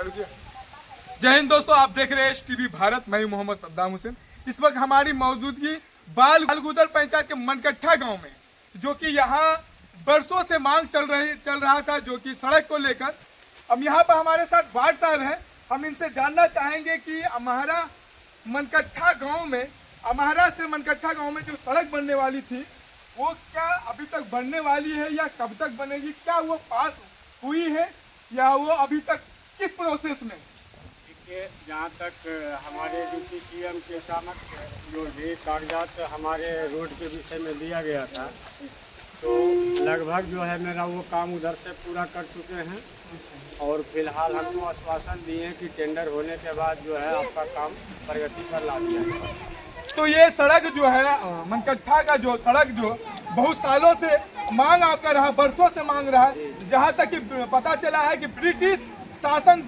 जय हिंद दोस्तों, आप देख रहे हैं टीवी भारत। मैं मोहम्मद सद्दाम हुसैन। इस वक्त हमारी मौजूदगी बालगुदर पंचायत के मनकट्ठा गांव में, जो कि यहाँ बरसों से मांग चल रहा था, जो कि सड़क को लेकर। अब यहाँ पर हमारे साथ वार्ड साहब हैं। हम इनसे जानना चाहेंगे कि अम्हारा मनकट्ठा गांव में, अम्हारा से मनकट्ठा गांव में जो सड़क बनने वाली थी, वो क्या अभी तक बनने वाली है या कब तक बनेगी? क्या वो पास हुई है या वो अभी तक किस प्रोसेस में? देखिए, जहाँ तक हमारे डिप्टी सीएम के समक्ष जो भी कागजात हमारे रोड के विषय में दिया गया था, तो लगभग जो है मेरा वो काम उधर से पूरा कर चुके हैं। और फिलहाल हमको आश्वासन दिए हैं कि टेंडर होने के बाद जो है आपका काम प्रगति पर ला दिया जाएगा। तो ये सड़क जो है मनकट्ठा का जो सड़क जो बहुत सालों से मांग आपका रहा, बरसों से मांग रहा है, जहाँ तक कि पता चला है कि ब्रिटिश शासन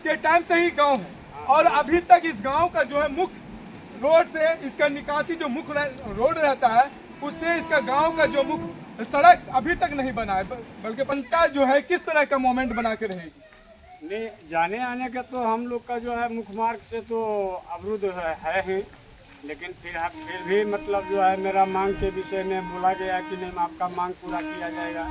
के टाइम से ही गांव है और अभी तक इस गांव का जो है मुख्य रोड से इसका निकासी जो मुख्य रोड रहता है, उससे इसका गांव का जो मुख्य सड़क अभी तक नहीं बना है, बल्कि बनता जो है किस तरह का मोमेंट बना के रहेगी? नहीं, जाने आने का तो हम लोग का जो है मुख्य मार्ग से तो अवरुद्ध है ही, लेकिन फिर भी मतलब जो है मेरा मांग के विषय में बोला गया कि नहीं, आपका मांग पूरा किया जाएगा।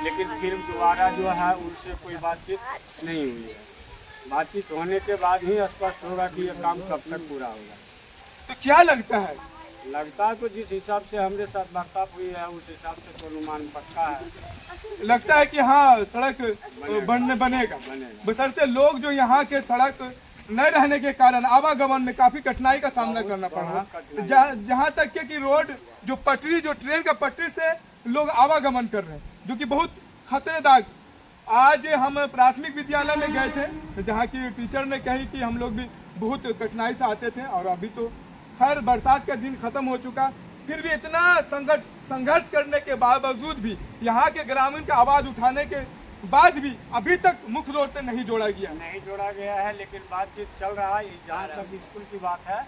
लेकिन फिर दोबारा जो है उनसे कोई बातचीत नहीं हुई है। बातचीत होने के बाद ही स्पष्ट होगा कि ये काम कब तक पूरा होगा। तो क्या लगता है? लगता है तो जिस हिसाब से हमारे साथ वार्तालाप हुई है उस हिसाब से तो अनुमान पक्का है। लगता है कि हाँ, सड़क बनेगा। बशर्ते लोग जो यहाँ के सड़क न रहने के कारण आवागमन में काफी कठिनाई का सामना करना पड़ रहा। जहाँ तक कि रोड जो पटरी, जो ट्रेन का पटरी से लोग आवागमन कर रहे हैं, जो कि बहुत खतरनाक। आज हम प्राथमिक विद्यालय में गए थे, जहाँ की टीचर ने कही कि हम लोग भी बहुत कठिनाई से आते थे, और अभी तो खैर बरसात का दिन खत्म हो चुका, फिर भी इतना संघर्ष करने के बावजूद भी, यहाँ के ग्रामीण का आवाज उठाने के बाद भी अभी तक मुख्य रोड से नहीं जोड़ा गया है। लेकिन बातचीत चल रहा है। जहाँ तक स्कूल की बात है,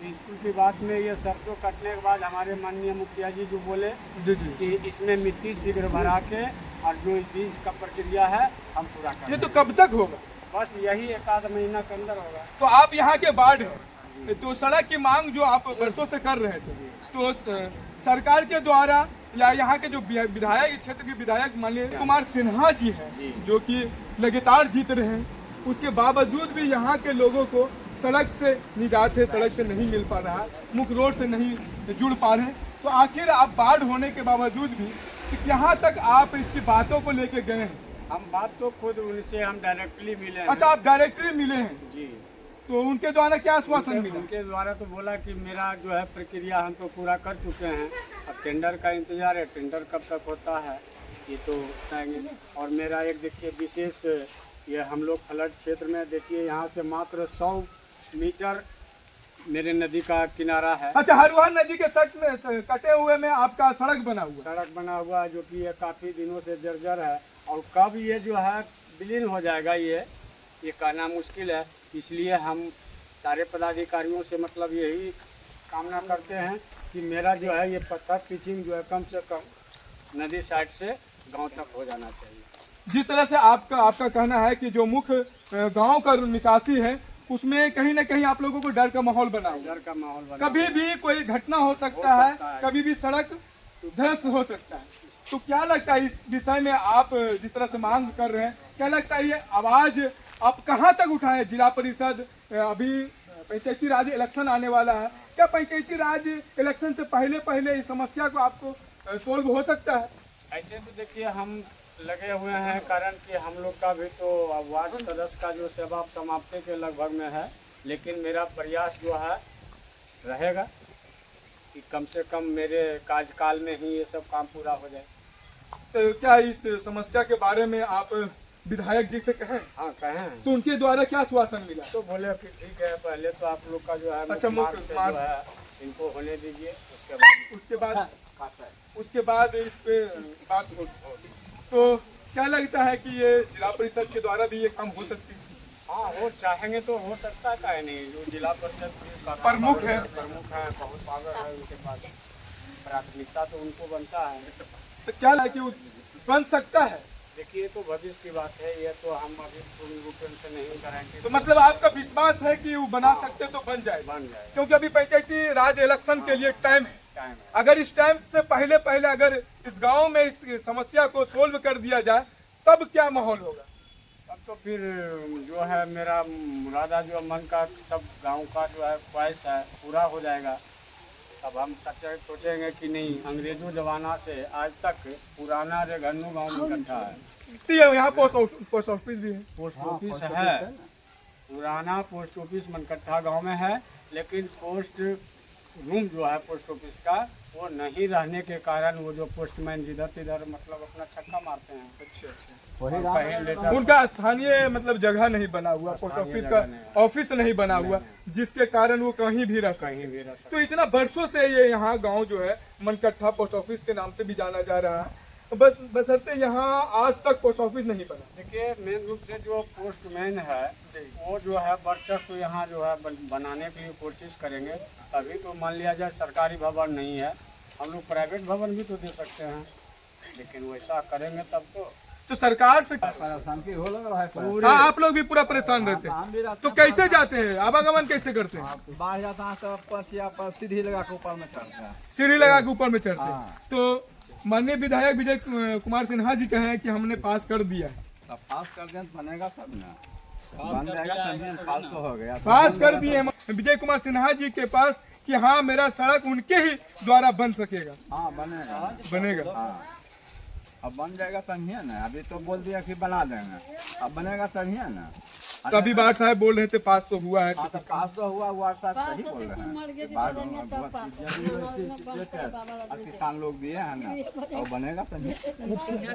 स्कूल की बात में ये सरसों कटने के बाद हमारे माननीय मुखिया जी जो बोले कि इसमें मिट्टी शीघ्र भरा के और जो बीज का प्रक्रिया है हम पूरा करें। ये तो कब तक होगा? बस यही एक आध महीना के अंदर होगा। तो आप यहाँ के वार्ड हैं, तो सड़क की मांग जो आप बरसों से कर रहे थे, तो सरकार के द्वारा या यहाँ के जो विधायक, क्षेत्र के विधायक माननीय कुमार सिन्हा जी हैं, जो कि लगातार जीत रहे हैं, उसके बावजूद भी यहाँ के लोगों को सड़क से निजात है, सड़क से नहीं मिल पा रहा, मुख्य रोड से नहीं जुड़ पा रहे। तो आखिर आप बाढ़ होने के बावजूद भी यहाँ तक आप इसकी बातों को लेके गए हैं? हम बात तो खुद उनसे हम डायरेक्टली मिले हैं। अच्छा, आप डायरेक्टली मिले हैं जी। तो उनके द्वारा क्या आश्वासन मिला? उनके द्वारा तो बोला कि मेरा जो है प्रक्रिया हम तो पूरा कर चुके हैं, अब टेंडर का इंतजार है, टेंडर कब तक होता है ये तो बताएंगे। और मेरा एक देखिए विशेष, ये हम लोग फ्लड क्षेत्र में देखिए यहाँ से मात्र 100 मीटर मेरे नदी का किनारा है। अच्छा, हरुहर नदी के सट में कटे हुए में आपका सड़क बना हुआ है, जो कि ये काफ़ी दिनों से जर्जर है, और कब ये जो है विलीन हो जाएगा ये कहना मुश्किल है। इसलिए हम सारे पदाधिकारियों से मतलब यही कामना करते हैं कि मेरा जो है ये पत्थर पिचिंग जो है कम से कम नदी साइड से गांव तक हो जाना चाहिए। जिस तरह से आपका कहना है कि जो मुख्य गांव का निकासी है, उसमें कहीं ना कहीं आप लोगों को डर का माहौल बना, कभी भी कोई घटना हो सकता है, कभी भी सड़क ध्वस्त हो सकता है। तो क्या लगता है इस विषय में, आप जिस तरह से मांग कर रहे हैं, क्या लगता है ये आवाज आप कहां तक उठाएं? जिला परिषद, अभी पंचायती राज इलेक्शन आने वाला है, क्या पंचायती राज इलेक्शन से पहले इस समस्या को आपको सोल्व हो सकता है? ऐसे तो देखिए हम लगे हुए हैं, कारण कि हम लोग का भी तो वार्ड सदस्य का जो सेवा समाप्ति के लगभग में है, लेकिन मेरा प्रयास जो है रहेगा कि कम से कम मेरे कार्यकाल में ही ये सब काम पूरा हो जाए। तो क्या इस समस्या के बारे में आप विधायक जी से कहें? हाँ, कहें। तो उनके द्वारा क्या आश्वासन मिला? तो बोले कि ठीक है, पहले तो आप लोग का जो है अच्छा मुख्य मार्ग जो है इनको होने दीजिए, उसके बाद इस पे बात होगी। तो क्या लगता है कि ये जिला परिषद के द्वारा भी ये काम हो सकती है? हाँ, वो चाहेंगे तो हो सकता है नहीं। जो जिला परिषद प्रमुख है, बहुत पावर है उनके पास, प्राथमिकता तो उनको बनता है। तो क्या लगे कि बन सकता है? देखिए ये तो भविष्य की बात है, ये तो हम अभी पूर्ण रूप से नहीं गारंटी। तो मतलब आपका विश्वास है कि वो बना सकते तो बन जाएगा, बन जाएगा, क्योंकि अभी पंचायती राज इलेक्शन के लिए टाइम है। टाइम है। अगर इस टाइम से पहले पहले अगर इस गांव में इस समस्या को सोल्व कर दिया जाए तब क्या माहौल होगा? अब तो फिर जो है मेरा मुरादा जो मन का सब गांव का जो है ख्वाहिश है पूरा हो जाएगा। अब हम सच्चाई सोचेंगे कि नहीं, अंग्रेजों जमाना से आज तक पुराना रेगन्नू गांव में इकट्ठा है। तो ये यहाँ पोस्ट ऑफिस भी है। पोस्ट ऑफिस है, पुराना पोस्ट ऑफिस मनकट्ठा गांव में है, लेकिन पोस्ट रूम जो है पोस्ट ऑफिस का वो नहीं रहने के कारण वो जो पोस्टमैन जिधर तिधर मतलब अपना छक्का मारते हैं। अच्छा। और कहीं लेटर उनका स्थानीय मतलब जगह नहीं बना हुआ, पोस्ट ऑफिस का ऑफिस नहीं बना हुआ, जिसके कारण वो कहीं भी रह कहीं भी रह सकते। तो इतना बरसों से ये यहाँ गांव जो है मनकट्ठा पोस्ट ऑफिस के नाम से भी जाना जा रहा है, बशर्ते यहाँ आज तक पोस्ट ऑफिस नहीं बना। देखिए मेन रूप से जो पोस्टमैन है वो जो है वर्चस्व यहाँ जो है बनाने के लिए कोशिश करेंगे, तभी तो मान लिया जाए सरकारी भवन नहीं है, हम लोग प्राइवेट भवन भी तो दे सकते हैं, लेकिन वैसा करेंगे तब तो सरकार से शांति हो लग रहा है। हाँ, आप लोग भी पूरा परेशान रहते हैं, तो कैसे जाते हैं, आवागमन कैसे करते हैं? बाहर जाता है तो पथिया पर सीढ़ी लगा के ऊपर में चढ़ते हैं, सीढ़ी लगा के ऊपर में चढ़ते हैं। हाँ। तो माननीय विधायक विजय कुमार सिन्हा जी कहे हैं कि हमने पास कर दिया है। तब पास कर दें तो बनेगा तब ना, बन जाएगा तभी पास तो हो गया। पास कर दिए हैं विजय कुमार सिन्हा जी के पास कि हाँ मेरा सड़क उनके ही द्वारा बन सकेगा। हाँ बनेगा, बनेगा। हाँ अब बन जाएगा तभी है ना, अभी तो बोल दिया कि बना देंगे, अब बनेगा तभी है ना। तभी बात साहब बोल रहे थे पास तो हुआ है। हाँ तो पास तो हुआ, वो साहब सही बोल रहे हैं, और किसान लोग दिए हैं ना, और बनेगा तभी।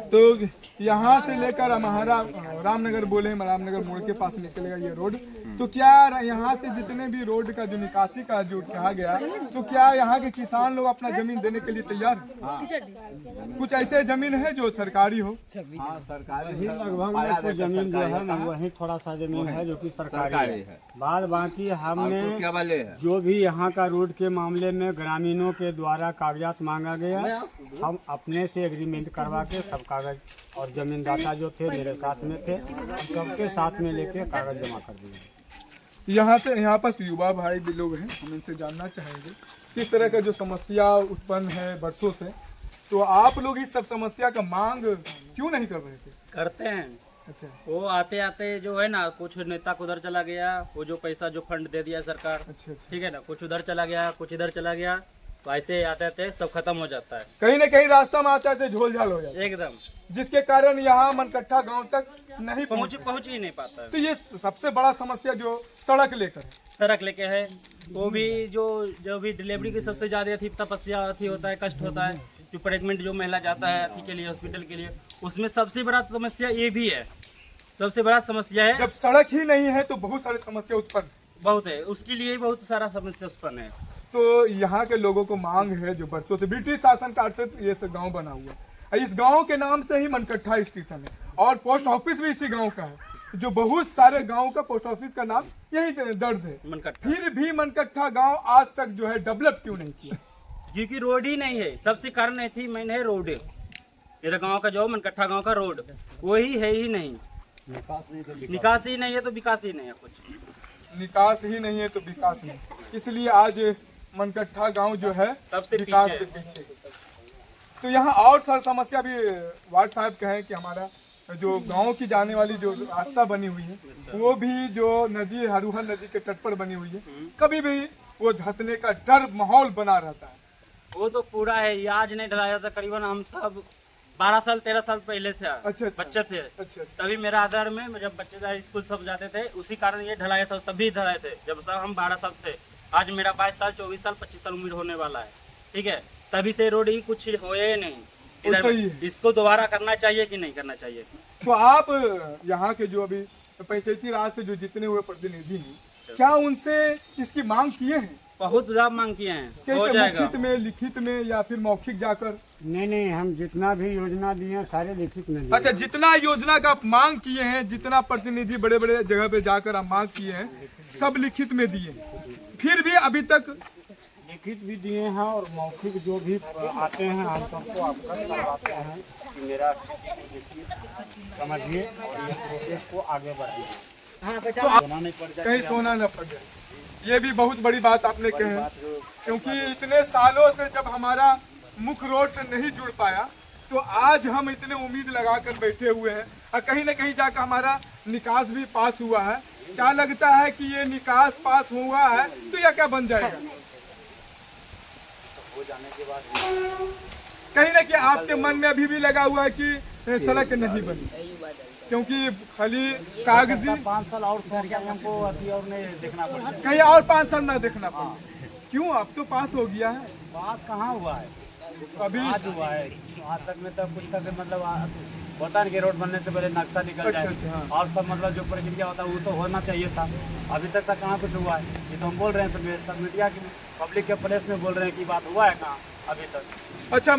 तो यहाँ से लेकर हमारा रामनगर बोले हम, रामनगर मोड़ के पास निकलेगा ये रोड, तो क्या यहाँ से जितने भी रोड का जो निकासी का जो कहा गया, तो क्या यहाँ के किसान लोग अपना जमीन देने के लिए तैयार हैं? हाँ कुछ ऐसे जमीन है जो सरकारी हो? हाँ सरकारी वही लगभग जमीन जो है ना वही थोड़ा सा जमीन है जो कि सरकारी है। बाद बाकी हमने क्या वाले है जो भी यहाँ का रोड के मामले में ग्रामीणों के द्वारा कागजात मांगा गया, हम अपने से एग्रीमेंट करवा के सब कागज और जमीनदाता जो थे मेरे साथ में थे, सबके साथ में लेके कागज जमा कर दिए। यहाँ पास युवा भाई भी लोग हैं, हम इनसे जानना चाहेंगे किस तरह का जो समस्या उत्पन्न है बरसों से, तो आप लोग इस सब समस्या का मांग क्यों नहीं कर रहे थे? करते हैं। अच्छा। वो आते आते जो है ना, कुछ नेता को उधर चला गया, वो जो पैसा जो फंड दे दिया सरकार, अच्छा। ठीक है ना, कुछ उधर चला गया, कुछ इधर चला गया, तो ऐसे आते आते सब खत्म हो जाता है, कहीं न कहीं रास्ता में आते आते झोल-झाल हो जाता है, एकदम, जिसके कारण यहाँ मनकट्ठा गांव तक नहीं पहुँच ही नहीं पाता है। तो ये सबसे बड़ा समस्या जो सड़क लेकर है। सड़क लेके है, वो भी जो भी डिलीवरी की सबसे ज्यादा तपस्या होता है, कष्ट होता है, जो प्रेगनेंट जो महिला जाता है अथी के लिए, हॉस्पिटल के लिए, उसमें सबसे बड़ा समस्या ये भी है, सबसे बड़ा समस्या है। जब सड़क ही नहीं है तो बहुत सारी समस्या उत्पन्न बहुत है, उसके लिए बहुत सारा समस्या उत्पन्न है। तो यहाँ के लोगों को मांग है जो बरसों से ब्रिटिश शासन काल से ये सब गांव बना हुआ है, इस गांव के नाम से ही मनकट्ठा स्टेशन है और पोस्ट ऑफिस भी इसी गांव का है, जो बहुत सारे गांव का पोस्ट ऑफिस का नाम यही दर्ज है। मनकट्ठा, फिर भी मनकट्ठा गांव आज तक जो है डेवलप क्यों नहीं किया? क्योंकि रोड ही नहीं है, सबसे कारण नहीं थी, मैंने है रोड, मेरे गांव का जो मनकट्ठा गांव का रोड वही है ही नहीं, निकास ही नहीं है तो विकास ही नहीं है, कुछ निकास ही नहीं है तो विकास नहीं, इसलिए आज मनकट्ठा गांव जो है सबसे विकास पीछे से पीछे। तो यहाँ और सारी समस्या भी वार्ड साहब कहें कि हमारा जो गांव की जाने वाली जो रास्ता बनी हुई है वो भी जो नदी हरुहर नदी के तट पर बनी हुई है, कभी भी वो धंसने का डर माहौल बना रहता है। वो तो पूरा है, ये आज नहीं ढलाया था, करीबन हम सब 12 साल 13 साल पहले थे, अच्छा। बच्चे थे, अच्छा। तभी मेरा आदर में जब बच्चे स्कूल सब जाते थे, उसी कारण ये ढलाया था, सभी ढलाए थे जब सब हम 12 साल थे। आज मेरा 22 साल 24 साल 25 साल उम्र होने वाला है, ठीक है, तभी से रोड ही कुछ होए ही नहीं। इधर इसको दोबारा करना चाहिए कि नहीं करना चाहिए? तो आप यहाँ के जो अभी पंचायती राज से जो जितने हुए प्रतिनिधि हैं, क्या उनसे इसकी मांग किए हैं? बहुत ज्यादा मांग किए हैं, हो कैसे, जाएगा। लिखित में या फिर मौखिक जाकर? नहीं, हम जितना भी योजना दिए हैं सारे लिखित में दिए। अच्छा, जितना योजना का आप मांग किए हैं, जितना प्रतिनिधि बड़े बड़े जगह पे जाकर आप मांग किए हैं, सब लिखित में दिए, फिर भी अभी तक लिखित भी दिए हैं और मौखिक जो भी आते हैं हम सबको अवगत करवाते हैं कि मेरा स्थिति को देखिए, समझिए और ये प्रोसेस को आगे बढ़ाइए। तो आप सोना नहीं पड़ जाए, कहीं सोना न पड़ जाए, ये भी बहुत बड़ी बात आपने कही है। क्योंकि इतने सालों से जब हमारा मुख्य रोड से नहीं जुड़ पाया, तो आज हम इतने उम्मीद लगाकर बैठे हुए हैं और कहीं न कहीं जाकर हमारा निकास भी पास हुआ है। क्या लगता है कि ये निकास पास हुआ है तो यह क्या बन जाएगा? हो जाने के बाद कहीं ना कहीं आपके मन में अभी भी लगा हुआ है कि सड़क नहीं बनी, क्योंकि खाली कागजी 5 साल और हमको अभी और नहीं देखना पड़ेगा। कहीं और 5 साल ना देखना पड़े। क्यों, अब तो पास हो गया है। बात कहाँ हुआ है, अभी आज हुआ है। वहाँ तक में तो कुछ तक मतलब होता है कि रोड बनने से पहले नक्शा निकल अच्छा, जाए अच्छा, हाँ। और सब मतलब जो प्रक्रिया होता है वो तो होना चाहिए था। अभी तक कहाँ कुछ हुआ है? ये तो हम बोल रहे हैं सब मीडिया की पब्लिक के प्लेस में बोल रहे हैं कि बात हुआ है कहाँ अभी तक। अच्छा